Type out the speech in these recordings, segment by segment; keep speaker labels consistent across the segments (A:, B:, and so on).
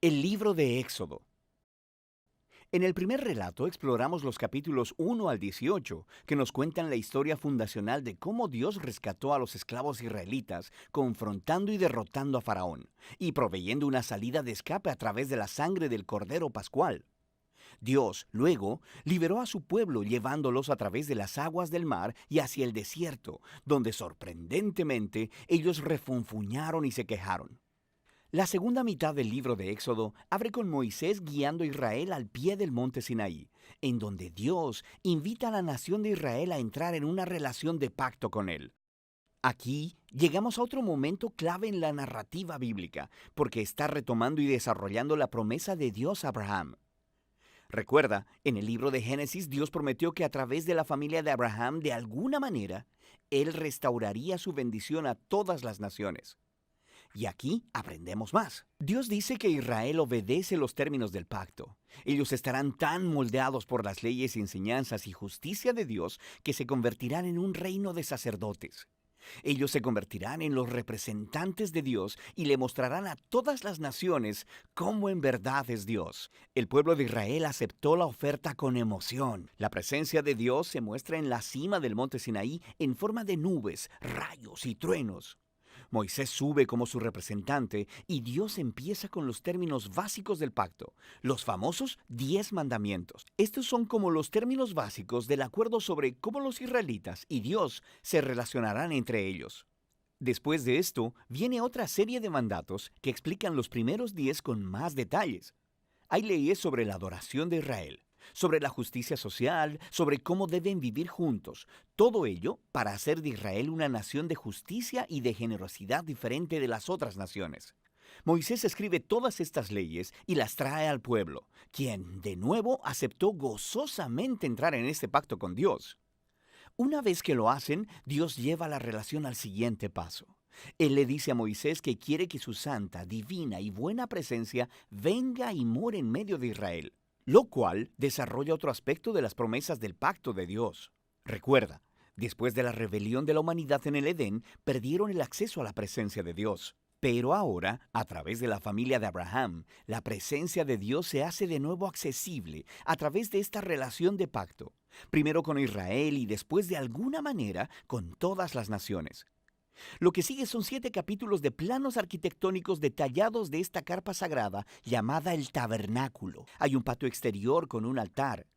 A: El libro de Éxodo. En el primer relato exploramos los capítulos 1 al 18, que nos cuentan la historia fundacional de cómo Dios rescató a los esclavos israelitas, confrontando y derrotando a Faraón, y proveyendo una salida de escape a través de la sangre del Cordero Pascual. Dios, luego, liberó a su pueblo llevándolos a través de las aguas del mar y hacia el desierto, donde sorprendentemente ellos refunfuñaron y se quejaron. La segunda mitad del libro de Éxodo abre con Moisés guiando a Israel al pie del monte Sinaí, en donde Dios invita a la nación de Israel a entrar en una relación de pacto con él. Aquí llegamos a otro momento clave en la narrativa bíblica, porque está retomando y desarrollando la promesa de Dios a Abraham. Recuerda, en el libro de Génesis Dios prometió que a través de la familia de Abraham, de alguna manera, él restauraría su bendición a todas las naciones. Y aquí aprendemos más. Dios dice que Israel obedece los términos del pacto. Ellos estarán tan moldeados por las leyes, enseñanzas y justicia de Dios que se convertirán en un reino de sacerdotes. Ellos se convertirán en los representantes de Dios y le mostrarán a todas las naciones cómo en verdad es Dios. El pueblo de Israel aceptó la oferta con emoción. La presencia de Dios se muestra en la cima del monte Sinaí en forma de nubes, rayos y truenos. Moisés sube como su representante y Dios empieza con los términos básicos del pacto, los famosos 10 mandamientos. Estos son como los términos básicos del acuerdo sobre cómo los israelitas y Dios se relacionarán entre ellos. Después de esto, viene otra serie de mandatos que explican los primeros 10 con más detalles. Hay leyes sobre la adoración de Israel, sobre la justicia social, sobre cómo deben vivir juntos. Todo ello para hacer de Israel una nación de justicia y de generosidad diferente de las otras naciones. Moisés escribe todas estas leyes y las trae al pueblo, quien, de nuevo, aceptó gozosamente entrar en este pacto con Dios. Una vez que lo hacen, Dios lleva la relación al siguiente paso. Él le dice a Moisés que quiere que su santa, divina y buena presencia venga y more en medio de Israel, lo cual desarrolla otro aspecto de las promesas del pacto de Dios. Recuerda, después de la rebelión de la humanidad en el Edén, perdieron el acceso a la presencia de Dios. Pero ahora, a través de la familia de Abraham, la presencia de Dios se hace de nuevo accesible a través de esta relación de pacto, primero con Israel y después de alguna manera con todas las naciones. Lo que sigue son 7 capítulos de planos arquitectónicos detallados de esta carpa sagrada llamada el tabernáculo. Hay un patio exterior con un altar.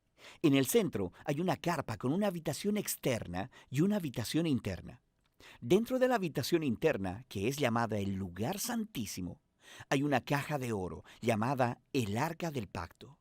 A: En el centro hay una carpa con una habitación externa y una habitación interna. Dentro de la habitación interna, que es llamada el lugar santísimo, hay una caja de oro llamada el arca del pacto.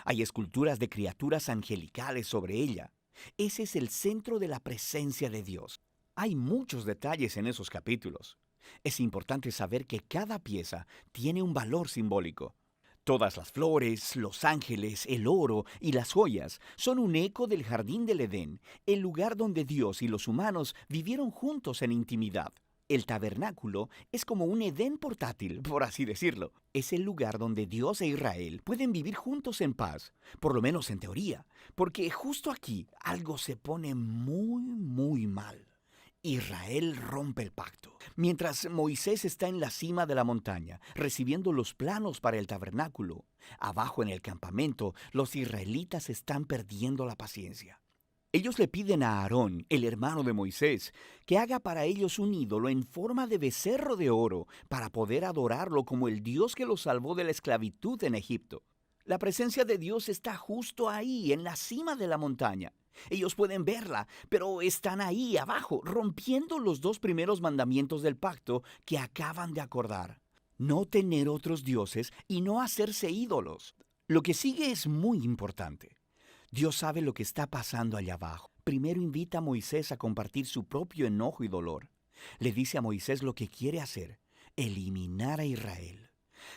A: Hay esculturas de criaturas angelicales sobre ella. Ese es el centro de la presencia de Dios. Hay muchos detalles en esos capítulos. Es importante saber que cada pieza tiene un valor simbólico. Todas las flores, los ángeles, el oro y las joyas son un eco del jardín del Edén, el lugar donde Dios y los humanos vivieron juntos en intimidad. El tabernáculo es como un Edén portátil, por así decirlo. Es el lugar donde Dios e Israel pueden vivir juntos en paz, por lo menos en teoría, porque justo aquí algo se pone muy mal. Israel rompe el pacto. Mientras Moisés está en la cima de la montaña, recibiendo los planos para el tabernáculo, abajo en el campamento, los israelitas están perdiendo la paciencia. Ellos le piden a Aarón, el hermano de Moisés, que haga para ellos un ídolo en forma de becerro de oro para poder adorarlo como el Dios que los salvó de la esclavitud en Egipto. La presencia de Dios está justo ahí, en la cima de la montaña. Ellos pueden verla, pero están ahí abajo, rompiendo los 2 primeros mandamientos del pacto que acaban de acordar. No tener otros dioses y no hacerse ídolos. Lo que sigue es muy importante. Dios sabe lo que está pasando allá abajo. Primero invita a Moisés a compartir su propio enojo y dolor. Le dice a Moisés lo que quiere hacer: eliminar a Israel.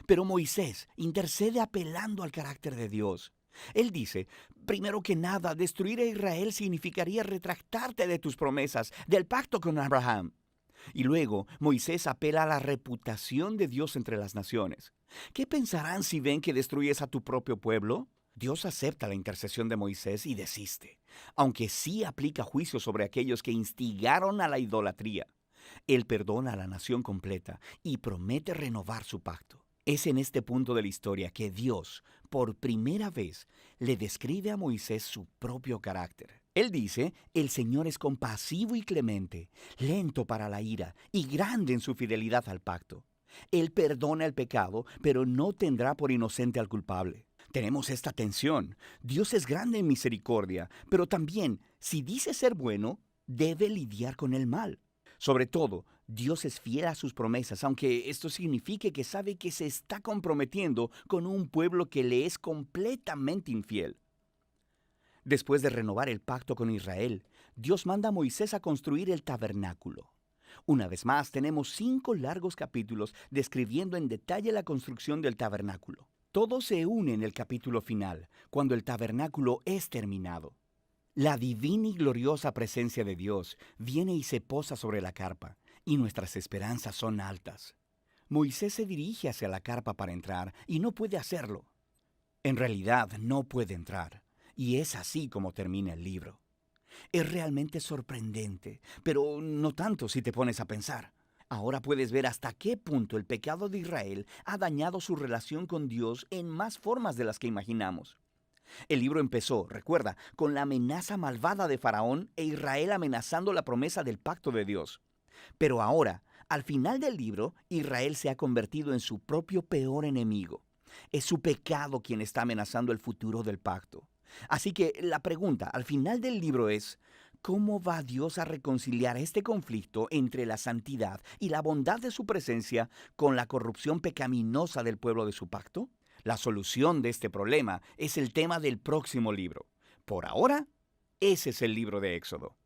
A: Pero Moisés intercede apelando al carácter de Dios. Él dice, primero que nada, destruir a Israel significaría retractarte de tus promesas, del pacto con Abraham. Y luego Moisés apela a la reputación de Dios entre las naciones. ¿Qué pensarán si ven que destruyes a tu propio pueblo? Dios acepta la intercesión de Moisés y desiste, aunque sí aplica juicio sobre aquellos que instigaron a la idolatría. Él perdona a la nación completa y promete renovar su pacto. Es en este punto de la historia que Dios, por primera vez, le describe a Moisés su propio carácter. Él dice, el Señor es compasivo y clemente, lento para la ira y grande en su fidelidad al pacto. Él perdona el pecado, pero no tendrá por inocente al culpable. Tenemos esta tensión. Dios es grande en misericordia, pero también, si dice ser bueno, debe lidiar con el mal. Sobre todo, Dios es fiel a sus promesas, aunque esto signifique que sabe que se está comprometiendo con un pueblo que le es completamente infiel. Después de renovar el pacto con Israel, Dios manda a Moisés a construir el tabernáculo. Una vez más, tenemos 5 largos capítulos describiendo en detalle la construcción del tabernáculo. Todo se une en el capítulo final, cuando el tabernáculo es terminado. La divina y gloriosa presencia de Dios viene y se posa sobre la carpa, y nuestras esperanzas son altas. Moisés se dirige hacia la carpa para entrar y no puede hacerlo. En realidad no puede entrar, y es así como termina el libro. Es realmente sorprendente, pero no tanto si te pones a pensar. Ahora puedes ver hasta qué punto el pecado de Israel ha dañado su relación con Dios en más formas de las que imaginamos. El libro empezó, recuerda, con la amenaza malvada de Faraón e Israel amenazando la promesa del pacto de Dios. Pero ahora, al final del libro, Israel se ha convertido en su propio peor enemigo. Es su pecado quien está amenazando el futuro del pacto. Así que la pregunta al final del libro es, ¿cómo va Dios a reconciliar este conflicto entre la santidad y la bondad de su presencia con la corrupción pecaminosa del pueblo de su pacto? La solución de este problema es el tema del próximo libro. Por ahora, ese es el libro de Éxodo.